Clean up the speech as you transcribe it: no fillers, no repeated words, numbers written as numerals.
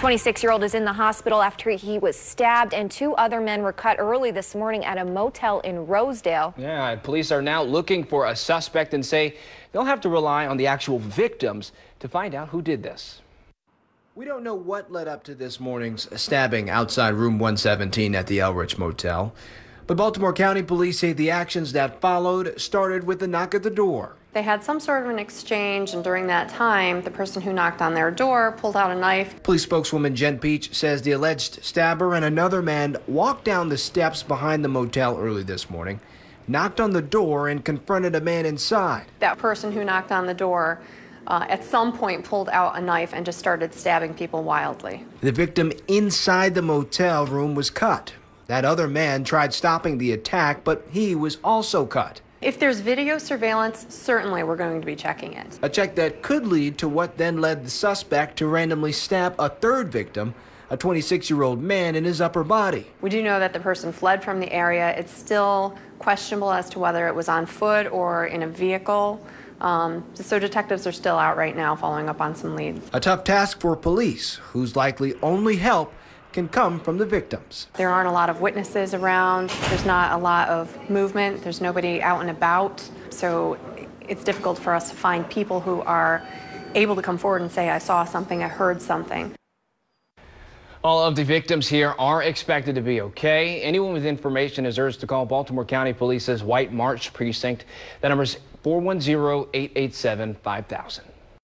The 26-year-old is in the hospital after he was stabbed, and 2 other men were cut early this morning at a motel in Rosedale. Yeah, police are now looking for a suspect and say they'll have to rely on the actual victims to find out who did this. We don't know what led up to this morning's stabbing outside room 117 at the Rich Motel, but Baltimore County police say the actions that followed started with a knock at the door. They had some sort of an exchange, and during that time, the person who knocked on their door pulled out a knife. Police spokeswoman Jen Peach says the alleged stabber and another man walked down the steps behind the motel early this morning, knocked on the door, and confronted a man inside. That person who knocked on the door at some point pulled out a knife and just started stabbing people wildly. The victim inside the motel room was cut. That other man tried stopping the attack, but he was also cut. If there's video surveillance, certainly we're going to be checking it. A check that could lead to what then led the suspect to randomly stab a third victim, a 26-year-old man, in his upper body. We do know that the person fled from the area. It's still questionable as to whether it was on foot or in a vehicle. So detectives are still out right now following up on some leads. A tough task for police, whose likely only help can come from the victims. There aren't a lot of witnesses around. There's not a lot of movement. There's nobody out and about. So it's difficult for us to find people who are able to come forward and say, I saw something, I heard something. All of the victims here are expected to be okay. Anyone with information is urged to call Baltimore County Police's White Marsh Precinct. The number is 410-887-5000.